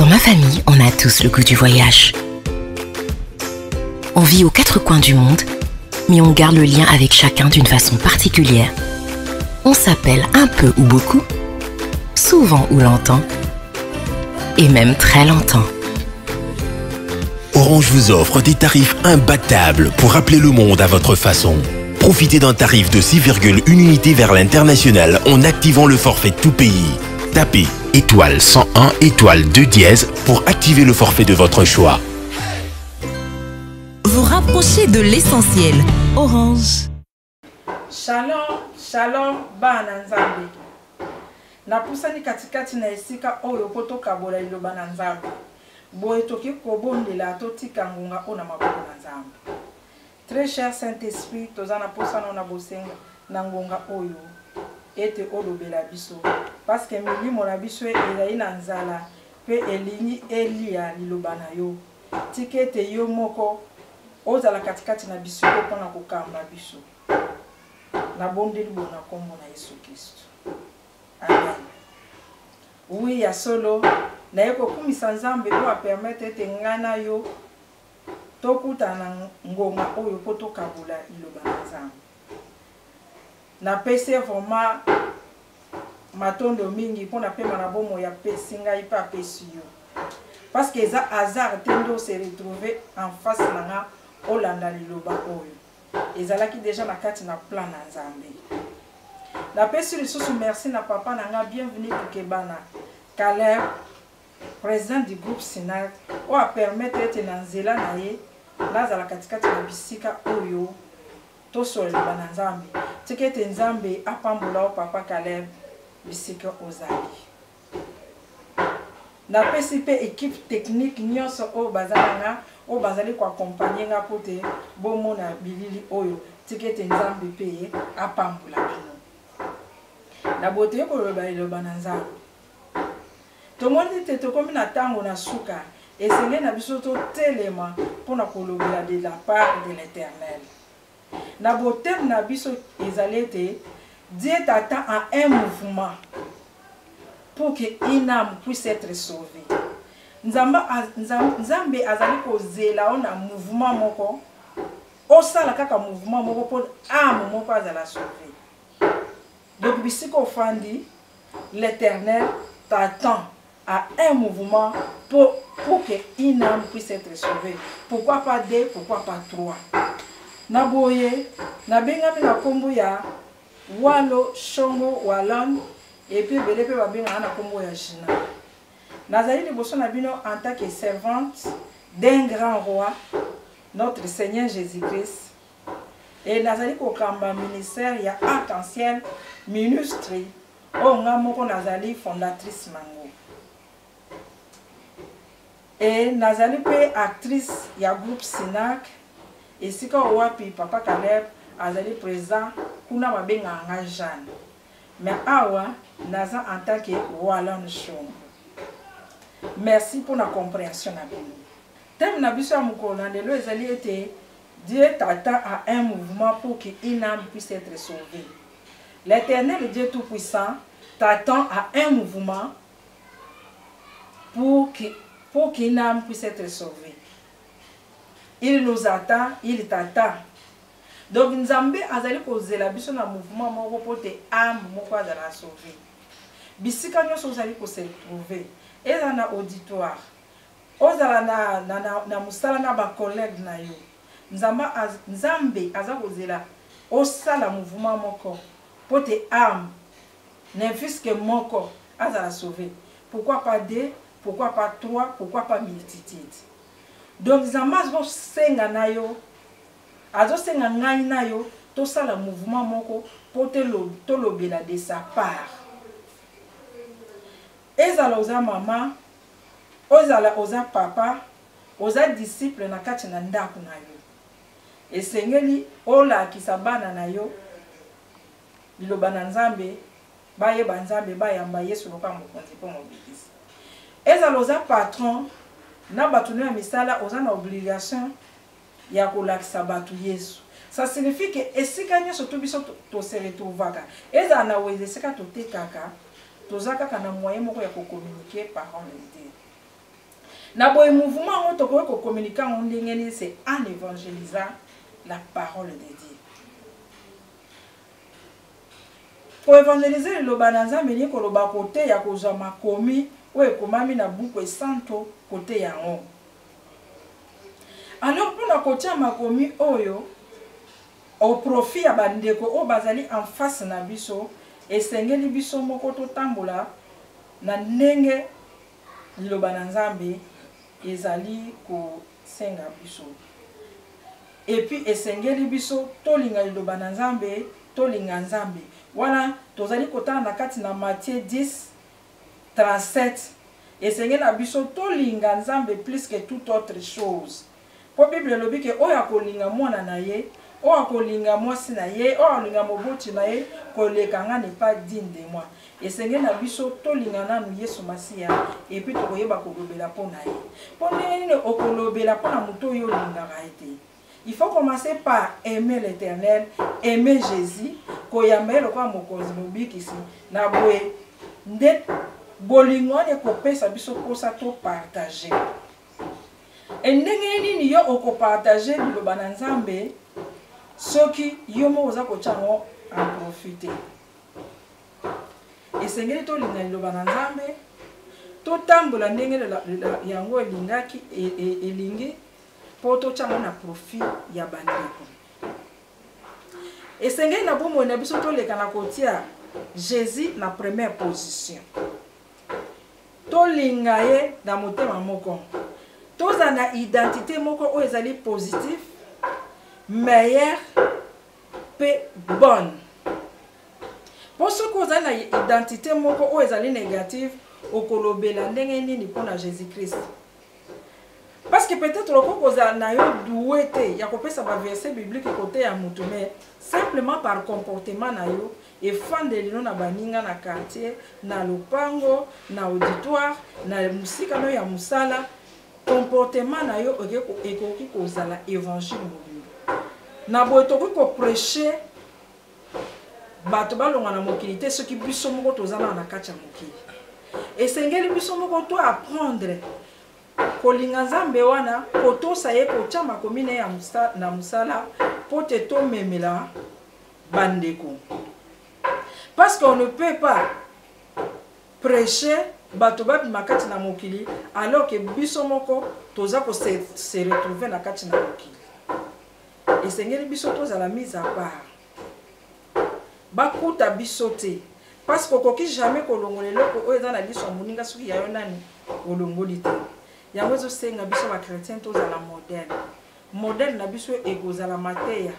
Dans ma famille, on a tous le goût du voyage. On vit aux quatre coins du monde, mais on garde le lien avec chacun d'une façon particulière. On s'appelle un peu ou beaucoup, souvent ou longtemps, et même très longtemps. Orange vous offre des tarifs imbattables pour rappeler le monde à votre façon. Profitez d'un tarif de 6,1 unités vers l'international en activant le forfait tout pays. Tapez étoile 101 étoile 2 dièse pour activer le forfait de votre choix. Vous rapprochez de l'essentiel. Orange. Shalom, shalom, bana nzambe. Napusani katikati na esika oyo poto kabola iloba na nzambe. Boye toki kobondela totika ngonga ona maboko na nzambe. Très cher Saint-Esprit, tozana posana na bosenga na ngonga oyo ete olobela biso parce que milimo na biso ezali na nzala pe elingi elia liloba na yo. Tikete yo moko ozala katikati na biso mpona kokamba biso. Na bondeli bona kombo na Yesu Kristo. Amen. Oui, ya solo na yeko kumisa nzambe o a permettre ete ngana yo tokuta na ngonga oyo poto kabula iloba na nzambe. Na pese vraiment matondo mingi pona pema na bomo ya pesinga ipa pesi yo. Parce que ça hasard tendo se retrouver en face na nga olanda liloba oyo. Ezalaki déjà na kati na plan na nzambe. La pesi lisusu merci na papa na nga bienvenue pour Kebana. Caleb, président du groupe Sinak, o a permettre ete na nzela na ye nazala katikati na bisika oyo tosole bana nzambe. Tikete nzambe apambola o papa Caleb bisika ozali. Na pesi pe équipe technique nyonso o bazalanga o bazali ko accompagner nga pote bomo na bilili oyo tikete nzambe pe apambola bino. Na bote ko loba na nzambe. Tomoni te tokomi na tango na suka esenge na biso to telema pona kolobela de la part de l'Éternel. Na botem na biso ezalete Dieu t'attend à un mouvement pour que une âme puisse être sauvée. Nzambe azali kozela na mouvement moko osala kaka mouvement moko pour âme moko azala sauvée. Donc bisiko fandi l'Éternel t'attend à un mouvement pour que une âme puisse être sauvée. Pourquoi pas deux, pourquoi pas trois? Naboye, nabengami na kombo ya Walo, Shongo, Walon, et puis Belepe babenga na kombo ya China. Nazali liboso na bino en tant que servante d'un grand roi, notre Seigneur Jésus-Christ. Et nazali kokamba ministère ya arc-en-ciel ministry, o nga moko nazali fondatrice nango. Et nazali pe actrice ya groupe Sinak et sika wapi papa Caleb azali présent kuna babenga nga Jeanne. Mais awa naza en tant que Walon Shongo. Merci pour la compréhension na bino. Thème na biso ya mokolo na lelo ezali ete Dieu t'attend à un mouvement pour qu'une âme puisse être sauvée. L'Éternel Dieu Tout-Puissant t'attend à un mouvement pour qu'une âme puisse être sauvée. Il nous attend, il t'attend. Donc Nzambe azali kozela biso na mouvement moko pote âme moko azala sauver. Bisika nyonso ozali ko se retrouver. Eza na auditoire. Ozala na musala na ba collègue na yo. Nzambe aza kozela osala mouvement moko pote âme n'infusque moko azala sauver. Pourquoi pas deux? Pourquoi pas trois? Pourquoi pas multitude? Donc Nzambe azo senga na yo, azo senga ngai na yo, to sala mouvement moko pote to lobela de sa part. Ezala oza mama, ozala oza papa, oza disciple na kati na ndako na yo. Esengeli ola kisabana na yo, liloba na Nzambe, bayeba Nzambe bayamba Yesu loka mokonzi po mobikisi. Ezala oza patron, na batu na misala oza na obligation ya kolakisa batu Yesu. Ça signifie que esika nyonso to biso to se retrouvaka. Ezala na weze esika to tekaka, tozaka kana moyen moko ya ko communiquer parole de Dieu. Na boye mouvement on toko ko communiquer on ndengeni c'est en évangélisant la parole de Dieu. Pour évangéliser le bananza meni ko loba côté ya ko zama komi ou ekomami na buku santo côté ya on. Alors pour la côté ya makomi oyo au profit ya bandeko o bazali en face na biso esengeli biso moko to tambola na ndenge liloba na Nzambe ezali ko senga biso. Et puis esengeli biso tolinga liloba na Nzambe tolinga Nzambe. Wana tozali kotana na kati na Matthieu 10:37 esengeli biso tolinga Nzambe plus que toute autre chose. Po Bible lobi ke oya kolinga mwana na ye, oya kolinga mwasi na ye, oya kolinga moboti na ye, kolekanga n'est pas digne de moi. Esengeli na biso tolinga nanu Yesu Masiya et puis tokoyeba kolobela pona ye. Pona ye okolobela pona muto yo lingaka ete. Il faut commencer par aimer l'Éternel, aimer Jésus, koyamba lokwa mokonzi mobikisi na boye ndet bolingone kopesa biso kosa to partager. Endenge nini yo oko partager liloba na Nzambe soki yo mo oza kochango en profiter. Esengeli to linga liloba na Nzambe to tambola ndenge yango elingaki elingi po to chango na profit ya bandeko. Esengeli na bomo na biso to leka na kotia Jésus na première position. To linga ye na motema moko. Toza na identité moko o ezali positif, meilleur, pe bonne. Pour ce que na identité moko o ezali négative, okolobela ndenge nini pona Jésus-Christ. Parce que peut-être le koza na yo douete ya kopesa ba verset biblique côté ya mutu mais simplement par comportement na yo et fan de lino na baninga na quartier, na lopango, na auditoire, na musika no ya musala. Comportement na yo ekoki kozala évangile mobile. Na boye tokoki ko prêcher bato balonga na mokili te soki biso moko tozana na kati ya mokili. Esengeli biso moko to apprendre kolinga Nzambe wana kotosa ye kotia makomine ya na musala po te to memela bandeko. Parce qu'on ne peut pas prêcher bato babi makati na mokili alors que biso moko toza ko se retrouver na kati na mokili. Esengeli biso toza la mise à part. Bakuta biso te parce que koki jamais kolongole loko o eza na biso moninga soki ya yo nani olongoli te. Yango zo senga biso ba chrétien toza la moderne. Moderne na biso egoza la mateya.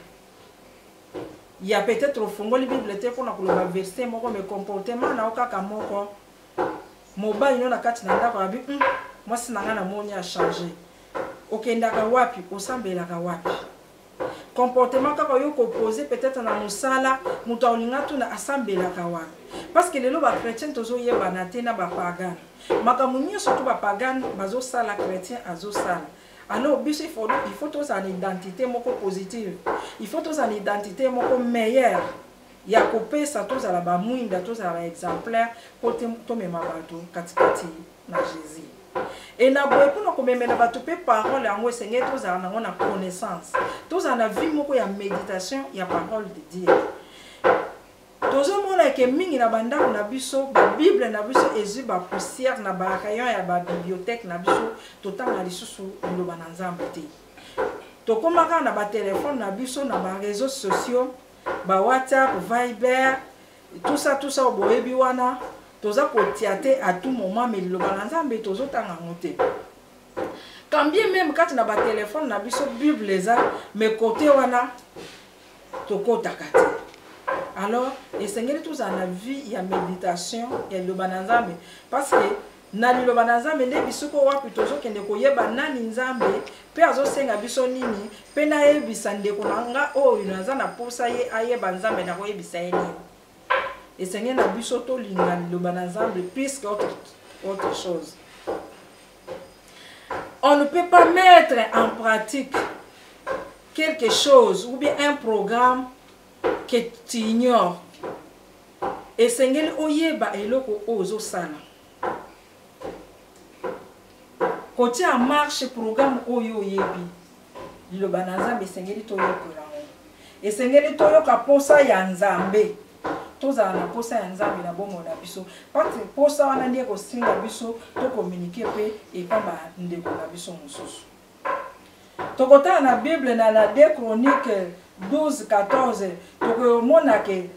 Il y a peut-être au fond de Bible te pour na koloba verset moko me comportement na okaka moko. Mobile no na kati na ndako abi moi sinanga na moni a changer. Okendaka wapi osambelaka wapi. Comportement kaka yo ko poser peut-être na musala mutu olinga tu na asambelaka wapi. Parce que lelo ba chrétien tozo yeba na te na ba pagan. Makamunyo surtout ba pagan bazo sala chrétien azo sala. Alors il faut tous une identité moko positive. Il faut tous une identité moko meilleure. Il y a coupé ça tous à la bamouinda tous à l'exemplaire pour te même bateau katikati na Jésus. Et na boye pour nous même na bateau pe parole en ouais Seigneur tous à na connaissance. Tous à la vie moko ya méditation ya parole de Dieu. Tozo mona ke mingi na banda na biso ba Bible na biso ezu ba poussière na ba rayon ya ba bibliothèque na biso totanga lisusu loba na Nzambe te. Tokomaka na ba téléphone na biso na ba réseaux sociaux ba WhatsApp, Viber, tout ça boyebi wana toza ko tiate à tout moment mais loba na Nzambe tozo tanga ngote. Quand bien même quand na ba téléphone na biso Bible eza mais côté wana tokota kati. Alors, esengeli tous en la vie ya méditation ya liloba na Nzambe parce que na liloba na Nzambe nde bisoko wapi tozo kende koyeba nani Nzambe pe azo senga biso nini pe na yebisa ndeko nanga oyo naza na posa ye ayeba Nzambe na koyebisa ye nini. Esengeli na biso to linga liloba na Nzambe plus autre chose. On ne peut pas mettre en pratique quelque chose ou bien un programme que tu ignores. Et Seigneur oyeba eloko ozo sana. kotia en marche programme oyo yebi liloba na nzambe esengeli toyokola ngo esengeli toyoka posa ya nzambe tozala na posa ya nzambe na bongo na biso pati posa wana ndie kosinga biso tokommunike mpe epa bandeko na biso mosusu tokotala na bible na 2 Chroniques 12-14 tokomona ke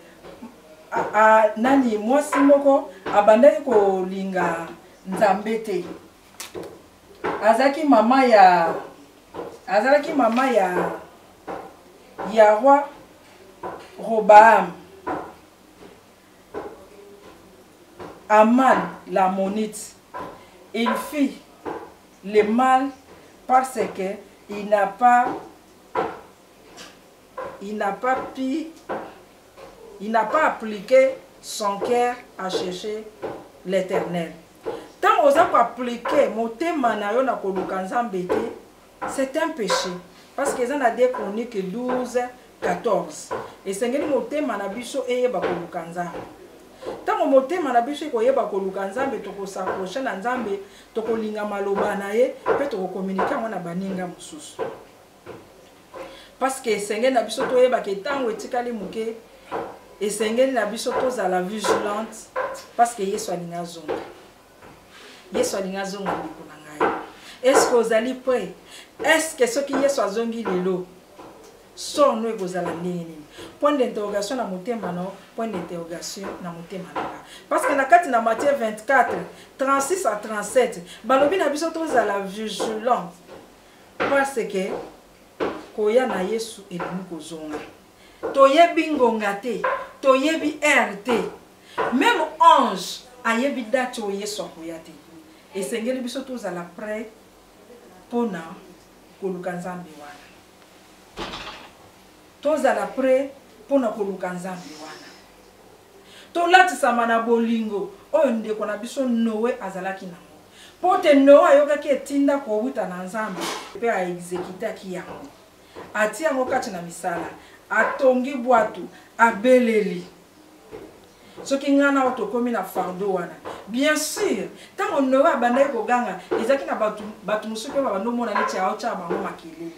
nani mwasi moko abandaki kolinga nzambe te azalaki mama ya roi Roboam Aman la monite. Il fit le mal parce que il n'a pas appliqué son cœur à chercher l'Éternel. Tant on a appliqué mon thème c'est un péché. Parce que ça a des Chroniques 12-14. Et c'est que mon thème na biso eye bakoluka nzambe. Tant mon thème na biso ko yeba koluka nzambe to ko s'approcher na nzambe to ko linga maloba na ye pe to ko communiquer na baninga mususu. Parce que sengeli na biso to yeba ke tango etikali muke et sengeli na biso to za la vigilante parce que Yesu alinga zonga. Yesu alinga zonga ndiko na ngai. Est-ce que vous allez prêt? Est-ce que ce qui Yesu azongi lelo son nous kozala nini? Point d'interrogation na motema no, point d'interrogation na motema na. Parce que na kati na Matthieu 24 36 à 37 balobi na biso to za la vigilante parce que koya na Yesu elimi kozonga. Toyebi ngonga te, toyebi RT. Même ange ayebi date o Yesu akoya te. Et sengeli biso to za la prêt pona koluka nzambe wana. Toza la prêt pona koluka nzambe wana. To latisama na bolingo oyo ndeko na biso Noé azalaki nango. Pote Noé ayokaki etinda kowuta na nzambe pe a exécutaki yango. Ati yango kati na misala, atongi bwatu, abeleli. Soki ngana otokomi na fardeau wana. Bien sûr, tant on Noé abandai koganga, ezaki na batu musupe babando mona neti aocha bango makelele.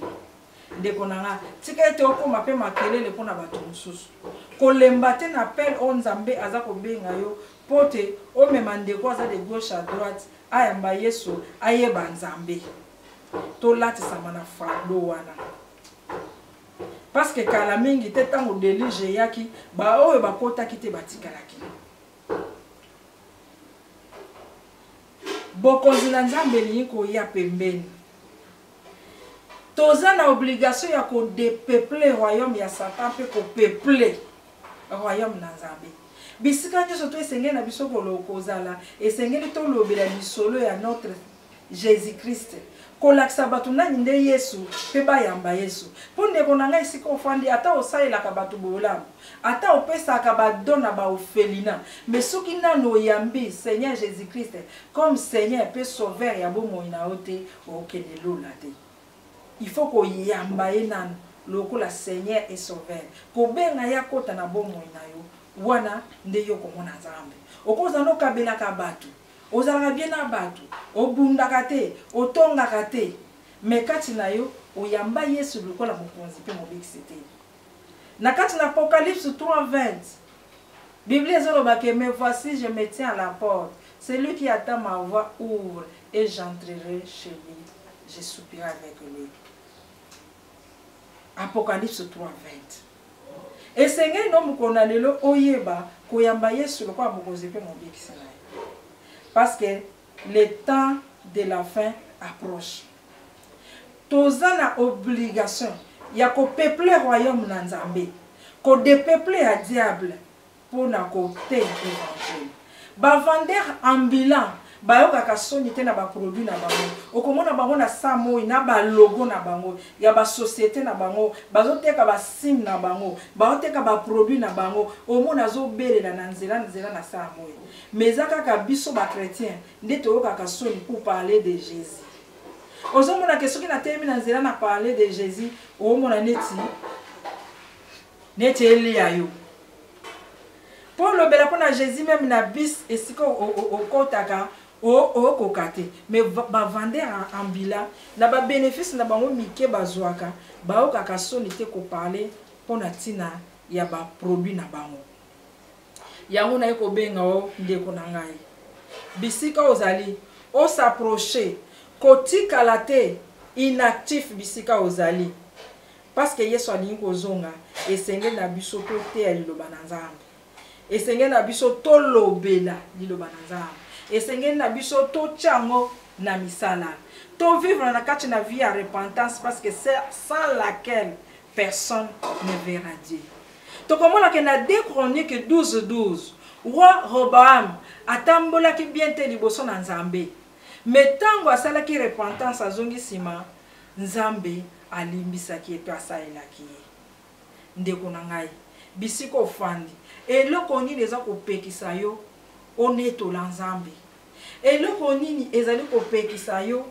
Ndeko nanga, tika ete okoma pe makelele pona batu mususu. Kolemba te na pelle o nzambe aza kobenga yo, pote o mema ndeko aza de gauche à droite, ayamba Yesu ayeba nzambe. To latisama na fardeau wana. Parce que kala mingi te tango delige yaki ba oyo bakota kite batikalaki. Bokonzi na nzambe liko ya pembeni. Toza na obligation ya ko depeupler royaume ya Satan pe ko peupler royaume na nzambe. Bisika nyoso to esengeli na biso ko lokozala esengeli to lobela lisolo ya notre Jésus-Christ. Kolakisa batu nani nde Yesu pe bayamba Yesu. Ponde konanga isiko ofandi ata osalela ka batu bolamu. Ata opesa ka badona ba ofelina. Mais soki nano yambi Seigneur Jésus-Christ comme Seigneur pe sauveur ya bomo ina ote okene lola te. Il faut ko yamba enan loko la Seigneur et sauveur. Ko benga ya kota na bomo ina yo. Wana nde yo komona nzambe. Okoza no kabela ka batu. Ozalaka bien na batu, obundaka te, otongaka te. Mais kati na yo, oyamba Yesu lokola mokonzi pe mobikisi te. Na kati na Apocalypse 3:20, Bible ezoloba ke me voici je me tiens à la porte. Celui qui attend ma voix ouvre et j'entrerai chez lui. Je soupirai avec lui. Apocalypse 3:20. Et Seigneur no mukona lelo oyeba koyamba Yesu lokola mokonzi pe mobikisi na. Parce que le temps de la fin approche. Toza na obligation ya ko peupler royaume na nzambe, ko depeupler a diable pour na côté évangile. Ba vendeur ambulant bayoka ka soni te na ba produit na bango. Okomona bango na samo na ba logo na bango, ya ba société na bango, bazoteka ba sim na bango, bazoteka ba produit na bango, omona zo belela na nzela na samo. Mais kaka biso ba chrétien nde toyoka ka soni pour parler de Jésus. Ozomona ke soki na temi na nzela na parler de Jésus, omona neti elia yo. Pour le bela pona Jésus même na bis esiko okotaka o kokate mais ba vendre en bilan na ba bénéfice na bango mike bazwaka ba o kaka sonité ko parler pona tina ya ba produit na bango yango na ko benga o ndeko na ngai bisika ozali o s'approcher kotika la te inactif bisika ozali parce que yeso alingi kozonga esenge na biso to te ya liloba na Nzambe esenge na biso to lobela liloba na Nzambe esenge na biso to chango na misala to vivre na kati na vie à repentance parce que c'est sans laquelle personne ne verra Dieu. To komona ke na 2 Chroniques 12:12 roi Roboam atambola ki bien te liboso na Nzambe mais tango asala ki repentance azongi sima Nzambe alimbisaki eto asalelaki ndeko na ngai bisiko ofandi eloko nini eza kopekisa yo onetola Nzambe eloko nini ezali kopekisa yo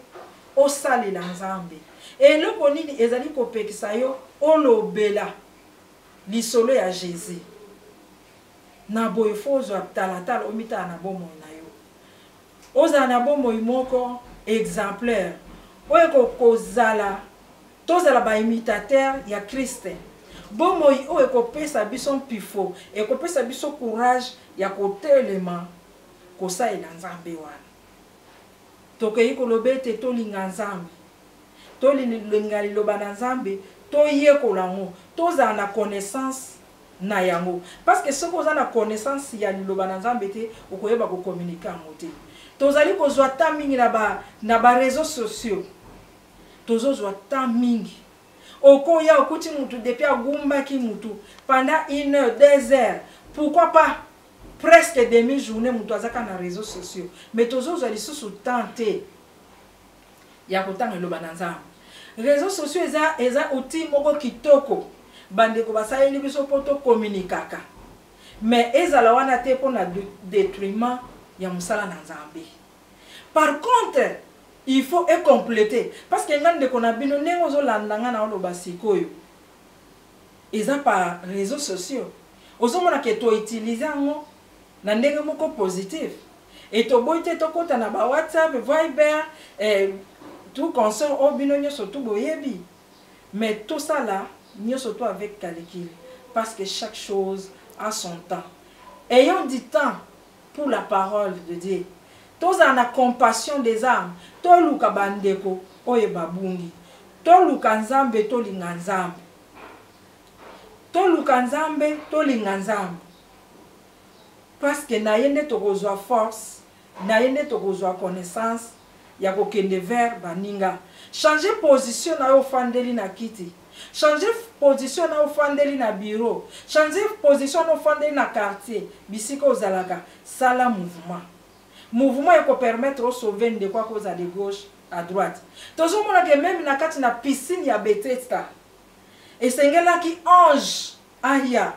osalela Nzambe eloko nini ezali kopekisa yo olobela lisolo ya Jésus na boye fozo talatala omita na bomo na yo oza na bomo moko exemplaire oyo kozala tozala ba imitateur ya Christ bomo oyo kopesa biso pifo e kopesa biso courage ya kotelema kosalela Nzambe wana tokei kolobete tolinga Nzambe tolinga liloba na Nzambe toyekola ngo tozala na connaissance na yango parce que ce qu'on a la connaissance ya liloba na Nzambe te okoyeba ko communiquer ngo te tozali kozwa ta mingi na ba réseaux sociaux tozozwa ta mingi okoya okuti mutu depuis agumba ki mutu pendant 1 heure 2 heures pourquoi pas presque demi-journée mutu azaka na réseaux sociaux mais tozozwa lisusu tenter ya kotanga liloba na Nzambe réseaux sociaux eza outil moko kitoko bandeko basaleli biso poto communiquer mais ezala wana te pona détriment ya musala na Nzambe. Par contre il faut compléter parce que ngande ko na bino nengo zo landanga na oloba sikoyo eza par réseaux sociaux ozomona ke to utiliser ngo na ndenge moko positif et to boite to kota na ba WhatsApp Viber tout consort au bino nyoso to boyebi mais tout ça là nyoso to avec calcul parce que chaque chose a son temps. Ayons du temps pour la parole de Dieu. Tous en a compassion des âmes. To luka bandeko oye babungi. To luka Nzambe to linga Nzambe. To luka Nzambe to linga Nzambe. Parce que na yende to kozwa force, na yende to kozwa connaissance ya kokende vers baninga. Changer position na yo fandeli na kiti. Changer position na ofandeli na bureau, changer position na ofandeli na quartier, bisiko ozalaka sala mouvement. Mouvement eko permettre au sauver de quoi cause de gauche à droite. Tozo mona ke même na kati na piscine ya Bethesda. Et sengela ki ange aya.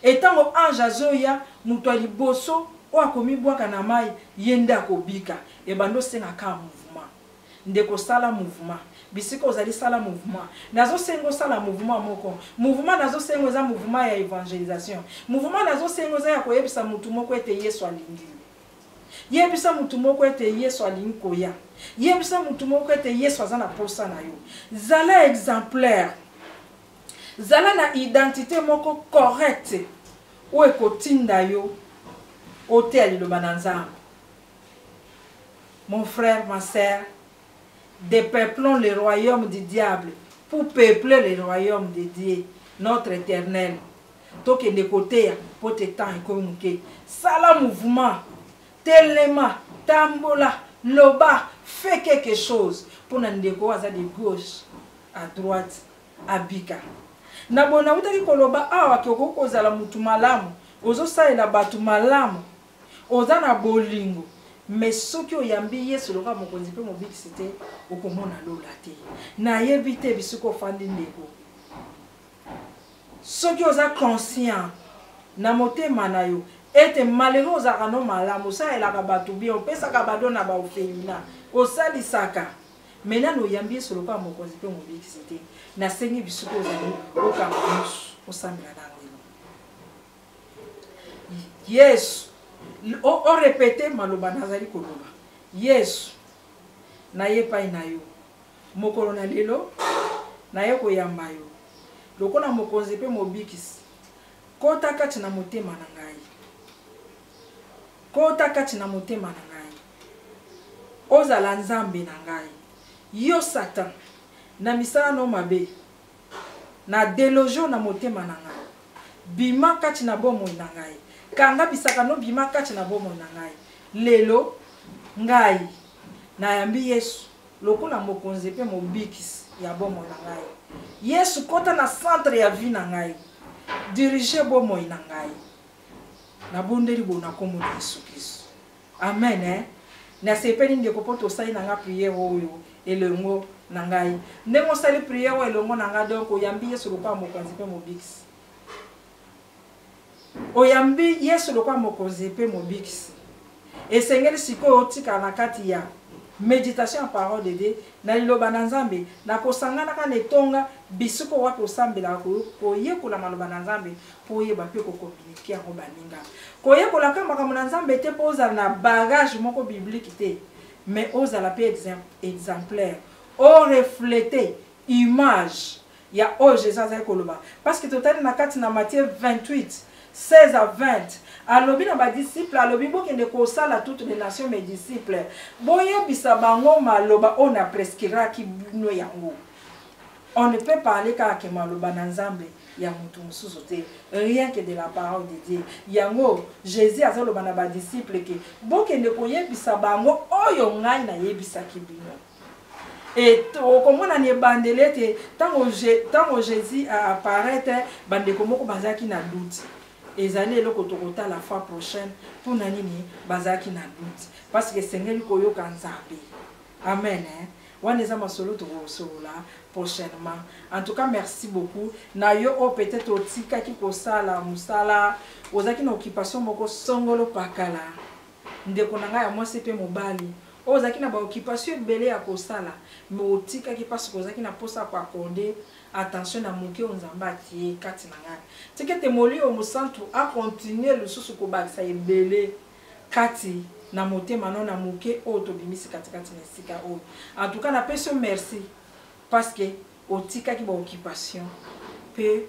Etango ange azoya mutu aliboso o akomi bwaka na mai yenda kobika. E bando senga ka mouvement. Ndeko sala mouvement. Bisiko ozali sala mouvement nazo sengo sala mouvement moko mouvement nazo sengo za mouvement ya évangélisation mouvement nazo sengo za ya koyebisa mutu moko ete Yesu alingi yebisa mutu moko ete Yesu alingi koya yebisa mutu moko ete Yesu azana posa na yo zala exemplaire zala na identité moko correcte o ekotinda yo hôtel liloba na Nzambe. Mon frère, ma sœur, dépeuplons le royaume du diable pour peupler le royaume de Dieu, notre éternel. Donc, de côté, pour te temps et communiquer. Sala mouvement, telema, tambola, loba, fais quelque chose pour nous découvrir de gauche à droite, à bika. Nabona utaki koloba awa kyoko kozala mutu malamu, ozo saela batu malamu, ozana bolingo. Mais ce qui oyambi Yesu loka mokonzi pe mobikisite okomona lola te na yebite bisuko fandi ndeko ce qui oza conscient na motema na yo ete malero ozaka no malamu sa elaka batu bien opesaka badona ba ofeina osalisaka mena no yambi Yesu loka mokonzi pe mobikisite na sengi bisuko ozali okamus osambela na ngelo Yesu o répété maloba nazali koloba Yesu na ye pai na yo mokolo na lelo na ye koyamba yo lokona mokonzi pe mobikisi kota kati na motema na ngai kota kati na motema na ngai ozala nzambe na ngai yo Satan na misala no mabe na delojo na motema na ngai bima kati na bomoi na ngai kanga bisaka no bima kati na bomoi na ngai lelo ngai na yambi Yesu lokola mokonzi pe mobikisi ya bomoi na ngai Yesu kota na centre ya vie na ngai diriger bomoi na ngai na bondeli bona komo Yesu Kristo amen na sepeli ndeko poto sai na nga prière oyo elongo na ngai ndemo sali prière oyo elongo na nga donc oyambi Yesu lokola mokonzi pe mobikisi oyambi Yesu lokola mokonzi pe mobikisi esengeli sikoyo otika na kati ya méditation en parole de Dieu na liloba na nzambe na kosangana ka netonga bisuko wapi osambela ko yekola maloba na nzambe po yeba pe ko communiquer ngo baninga ko yekola ka makambo na nzambe te po za na bagage moko biblique te mais ozala pe exemplaire o refléter image ya o Jésus azali koloba parce que total na kati na Matthieu 28 16 à 20 alobi na ba disciples alobi bokende ko sala toutes les nations mes disciples boye bisa bango maloba on a prescrira ki bino yango on ne peut parler ka ke maloba na nzambe ya mutu mususu te rien que de la parole de Dieu yango Jésus azaloba na ba disciples ke bokende ko yebisa bango oyo ngai na yebisa ki bino et comme on a ni bandelete tango Jésus apparaître bande ko moko bazaki na doute ezali eloko tokota la fois prochaine pour nanini bazaki na doute parce que sengeli koyoka nzambe amen waneza masolo tokosolola prochainement en tout cas merci beaucoup na yo o peut-être otika ki kosala musala ozaki na occupation moko songolo pakala ndeko nanga ya mwasi pe mobali ozaki na ba occupation belé ya kosala mais otika ki parce que ozaki na posa kwa konde attention na moke onzamba tie kati na ngai tikete moli o musantu a continuer le susu ko bakisa ebele kati na motema non na moke o to bimisi kati na sika o en tout cas na peso merci parce que otika ki ba occupation pe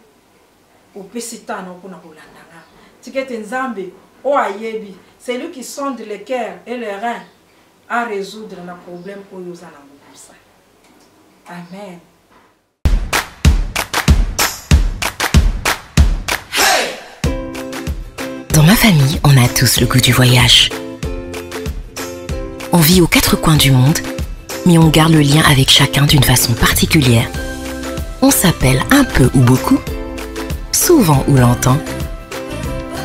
o pesitano kuna kolandanga tikete nzambe o ayebi c'est lui qui sonde le cœur et les reins à résoudre le problème o yozana mukusa amen. Dans ma famille, on a tous le goût du voyage. On vit aux quatre coins du monde, mais on garde le lien avec chacun d'une façon particulière. On s'appelle un peu ou beaucoup, souvent ou longtemps,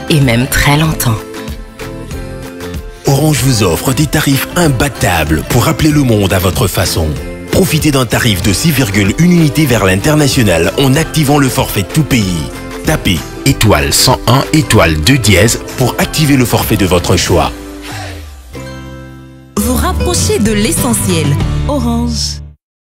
et même très longtemps. Orange vous offre des tarifs imbattables pour rappeler le monde à votre façon. Profitez d'un tarif de 6,1 unités vers l'international en activant le forfait tout pays. Tapez étoile 101 étoile 2 dièse pour activer le forfait de votre choix. Vous rapprochez de l'essentiel. Orange.